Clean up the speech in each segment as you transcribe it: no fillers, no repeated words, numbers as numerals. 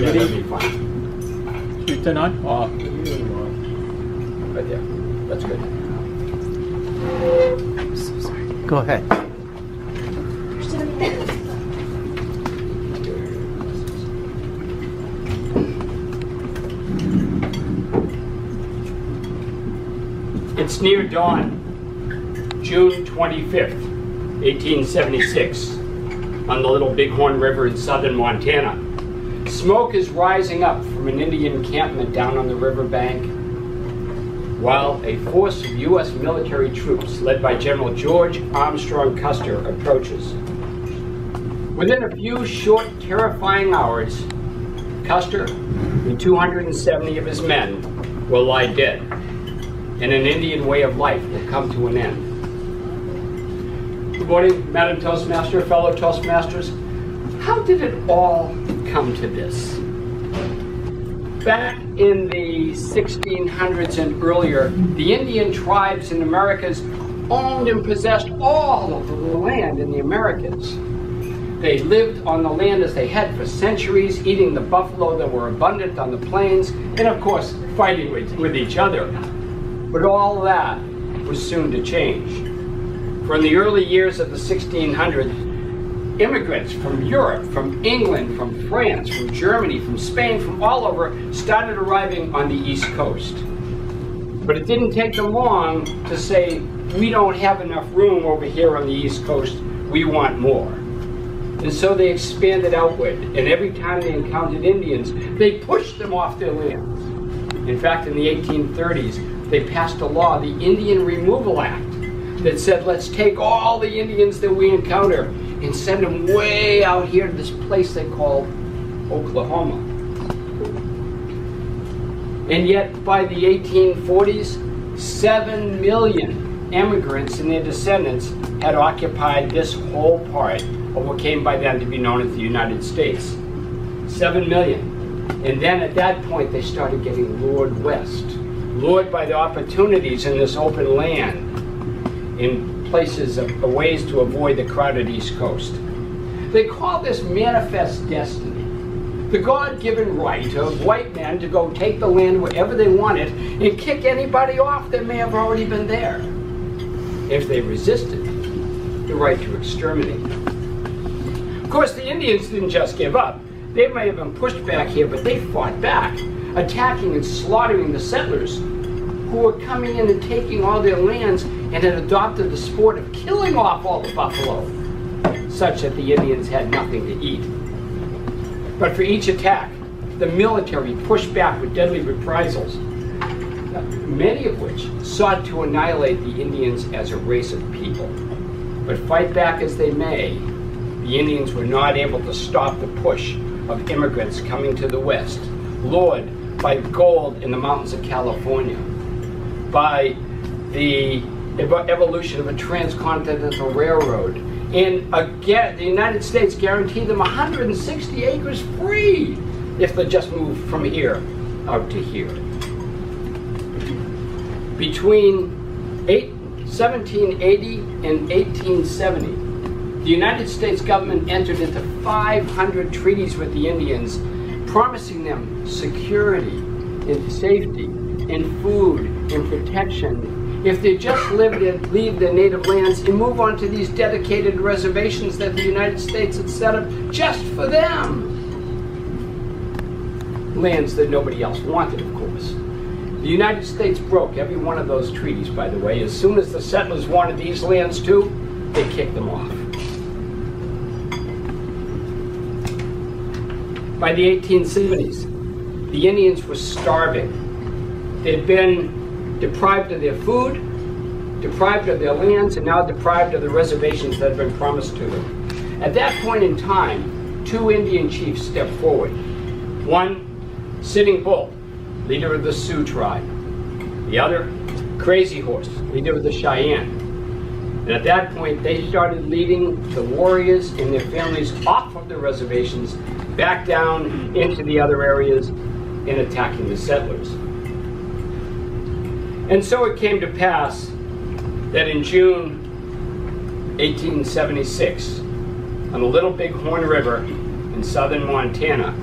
that'd somebody be fine. speak tonight? Or Right there. That's good. Go ahead. It's near dawn, June 25th, 1876, on the Little Bighorn River in southern Montana. Smoke is rising up from an Indian encampment down on the riverbank, while a force of U.S. military troops, led by General George Armstrong Custer, approaches. Within a few short, terrifying hours, Custer and 270 of his men will lie dead, and an Indian way of life will come to an end. Good morning, Madam Toastmaster, fellow Toastmasters. How did it all come to this? Back in the 1600s and earlier, the Indian tribes in the Americas owned and possessed all of the land in the Americas. They lived on the land as they had for centuries, eating the buffalo that were abundant on the plains, and of course, fighting with each other. But all that was soon to change. For in the early years of the 1600s, immigrants from Europe, from England, from France, from Germany, from Spain, from all over, started arriving on the East Coast. But it didn't take them long to say, we don't have enough room over here on the East Coast, we want more. And so they expanded outward, and every time they encountered Indians, they pushed them off their lands. In fact, in the 1830s, they passed a law, the Indian Removal Act, that said, let's take all the Indians that we encounter and send them way out here to this place they called Oklahoma. And yet, by the 1840s, 7 million immigrants and their descendants had occupied this whole part of what came by then to be known as the United States. 7 million. And then at that point, they started getting lured west, lured by the opportunities in this open land, in places of ways to avoid the crowded East Coast. They call this manifest destiny, the God-given right of white men to go take the land wherever they wanted and kick anybody off that may have already been there, if they resisted the right to exterminate them. Of course, the Indians didn't just give up. They may have been pushed back here, but they fought back, attacking and slaughtering the settlers who were coming in and taking all their lands and had adopted the sport of killing off all the buffalo, such that the Indians had nothing to eat. But for each attack, the military pushed back with deadly reprisals, many of which sought to annihilate the Indians as a race of people. But fight back as they may, the Indians were not able to stop the push of immigrants coming to the West, lured by gold in the mountains of California, by the evolution of a transcontinental railroad. And again, the United States guaranteed them 160 acres free if they just moved from here out to here. Between 1780 and 1870, the United States government entered into 500 treaties with the Indians, promising them security and safety and food and protection if they just leave their native lands and move on to these dedicated reservations that the United States had set up just for them. Lands that nobody else wanted, of course. The United States broke every one of those treaties, by the way. As soon as the settlers wanted these lands too, they kicked them off. By the 1870s, the Indians were starving. They'd been deprived of their food, deprived of their lands, and now deprived of the reservations that had been promised to them. At that point in time, two Indian chiefs stepped forward. One, Sitting Bull, leader of the Sioux tribe. The other, Crazy Horse, leader of the Cheyenne. And at that point, they started leading the warriors and their families off of the reservations, back down into the other areas, and attacking the settlers. And so it came to pass that in June 1876, on the Little Bighorn River in southern Montana,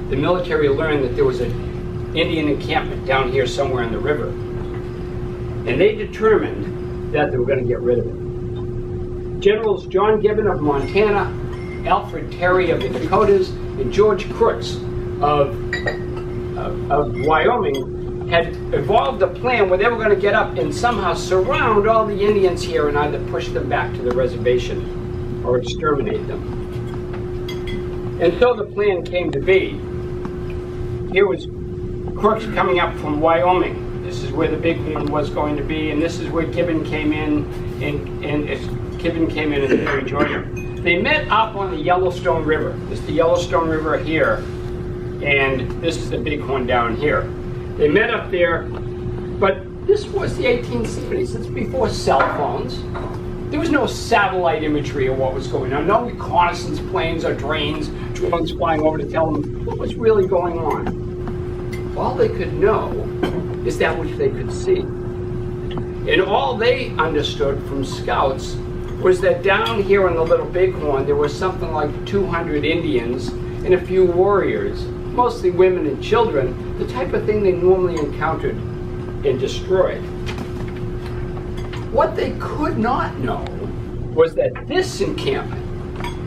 the military learned that there was an Indian encampment down here somewhere in the river. And they determined that they were going to get rid of it. Generals John Gibbon of Montana, Alfred Terry of the Dakotas, and George Crooks of Wyoming had evolved a plan where they were going to get up and somehow surround all the Indians here and either push them back to the reservation or exterminate them. And so the plan came to be. Here was Crooks coming up from Wyoming. This is where the Bighorn was going to be, and this is where Gibbon came in, and Gibbon came in and Terry joined him. They met up on the Yellowstone River. This is the Yellowstone River here, and this is the Bighorn down here. They met up there, but this was the 1870s. It's before cell phones. There was no satellite imagery of what was going on. No reconnaissance planes or drones flying over to tell them what was really going on. All they could know is that which they could see. And all they understood from scouts was that down here in the Little Bighorn, there was something like 200 Indians and a few warriors, mostly women and children, the type of thing they normally encountered and destroyed. What they could not know was that this encampment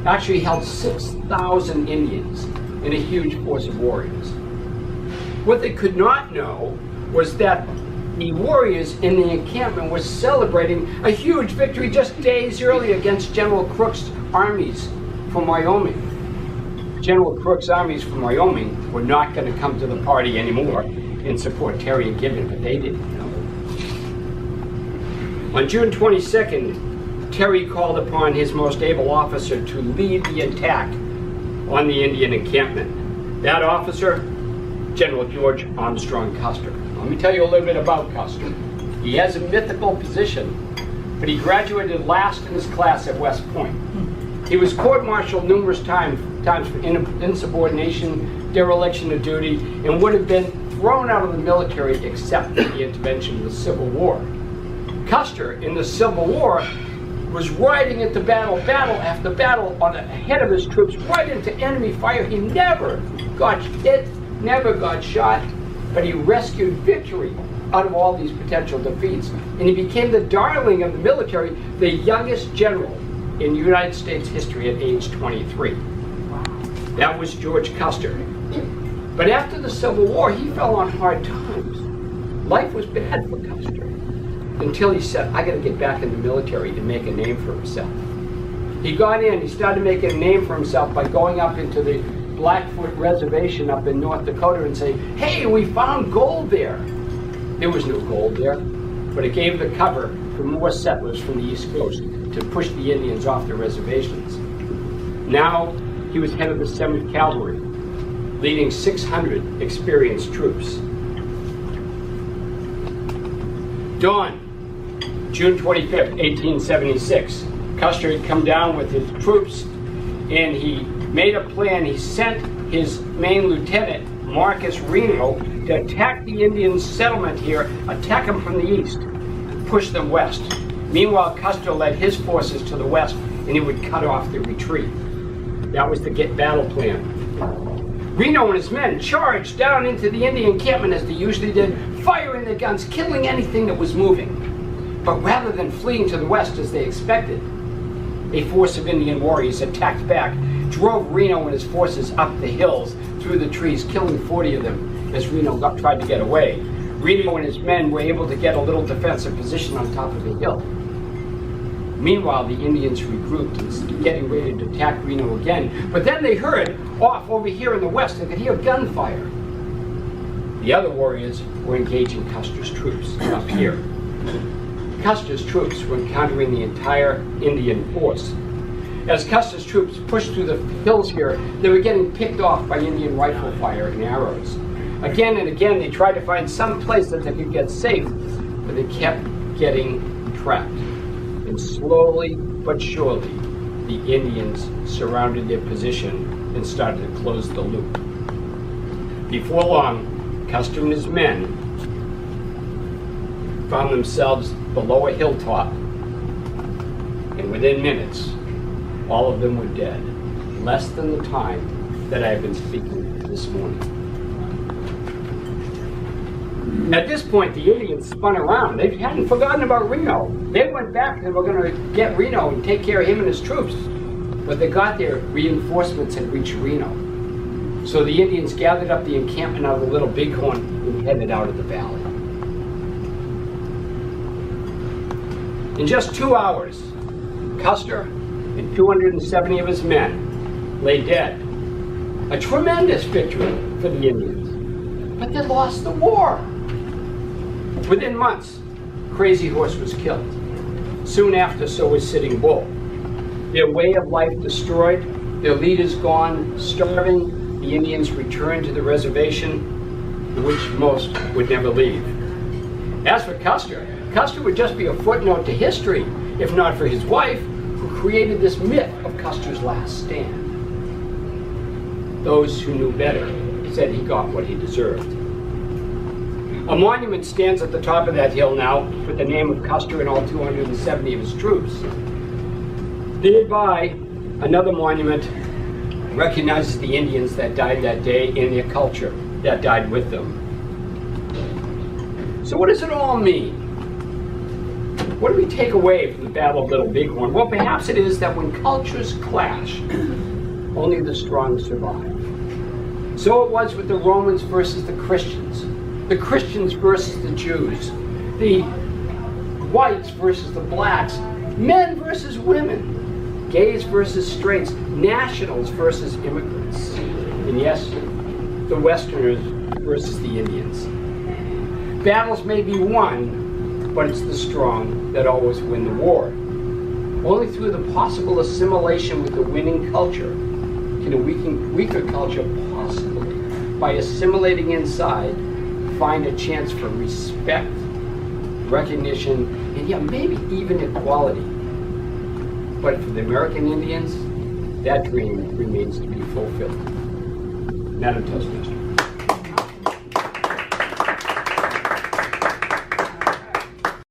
actually held 6,000 Indians and a huge force of warriors. What they could not know was that the warriors in the encampment were celebrating a huge victory just days earlier against General Crook's armies from Wyoming. General Crook's armies from Wyoming were not going to come to the party anymore and support Terry and Gibbon, but they didn't know. On June 22nd, Terry called upon his most able officer to lead the attack on the Indian encampment. That officer, General George Armstrong Custer. Let me tell you a little bit about Custer. He has a mythical position, but he graduated last in his class at West Point. He was court-martialed numerous times for insubordination, dereliction of duty, and would have been thrown out of the military except for the intervention of the Civil War. Custer, in the Civil War, was riding into battle after battle on ahead of his troops, right into enemy fire. He never got hit, never got shot, but he rescued victory out of all these potential defeats. And he became the darling of the military, the youngest general in United States history at age 23. That was George Custer. But after the Civil War, he fell on hard times. Life was bad for Custer until he said, I got to get back in the military to make a name for himself. He got in, he started making a name for himself by going up into the Blackfoot Reservation up in North Dakota and saying, hey, we found gold there. There was no gold there, but it gave the cover for more settlers from the East Coast to push the Indians off their reservations. Now he was head of the 7th Cavalry, leading 600 experienced troops. Dawn, June 25th, 1876. Custer had come down with his troops and he made a plan. He sent his main lieutenant, Marcus Reno, to attack the Indian settlement here, attack them from the east, push them west. Meanwhile, Custer led his forces to the west and he would cut off the retreat. That was the battle plan. Reno and his men charged down into the Indian encampment as they usually did, firing their guns, killing anything that was moving. But rather than fleeing to the west as they expected, a force of Indian warriors attacked back, drove Reno and his forces up the hills through the trees, killing 40 of them as Reno tried to get away. Reno and his men were able to get a little defensive position on top of a hill. Meanwhile, the Indians regrouped and getting ready to attack Reno again. But then they heard off over here in the west, they could hear gunfire. The other warriors were engaging Custer's troops up here. Custer's troops were encountering the entire Indian force. As Custer's troops pushed through the hills here, they were getting picked off by Indian rifle fire and arrows. Again and again, they tried to find some place that they could get safe, but they kept getting trapped. And slowly but surely, the Indians surrounded their position and started to close the loop. Before long, Custer and his men found themselves below a hilltop, and within minutes, all of them were dead, less than the time that I have been speaking this this morning. At this point, the Indians spun around. They hadn't forgotten about Reno. They went back and were going to get Reno and take care of him and his troops. But they got there, reinforcements had reached Reno. So the Indians gathered up the encampment out of the Little Bighorn and headed out of the valley. In just 2 hours, Custer and 270 of his men lay dead. A tremendous victory for the Indians. But they lost the war. Within months, Crazy Horse was killed. Soon after, so was Sitting Bull. Their way of life destroyed, their leaders gone, starving, the Indians returned to the reservation, which most would never leave. As for Custer, Custer would just be a footnote to history, if not for his wife, who created this myth of Custer's last stand. Those who knew better said he got what he deserved. A monument stands at the top of that hill now with the name of Custer and all 270 of his troops. Nearby, another monument recognizes the Indians that died that day and their culture that died with them. So what does it all mean? What do we take away from the Battle of Little Bighorn? Well, perhaps it is that when cultures clash, only the strong survive. So it was with the Romans versus the Christians versus the Jews, the whites versus the blacks, men versus women, gays versus straights, nationals versus immigrants, and yes, the Westerners versus the Indians. Battles may be won, but it's the strong that always win the war. Only through the possible assimilation with the winning culture can a weaker culture possibly, by assimilating inside, find a chance for respect, recognition, and yeah, maybe even equality. But for the American Indians, that dream remains to be fulfilled. Madam Toastmaster.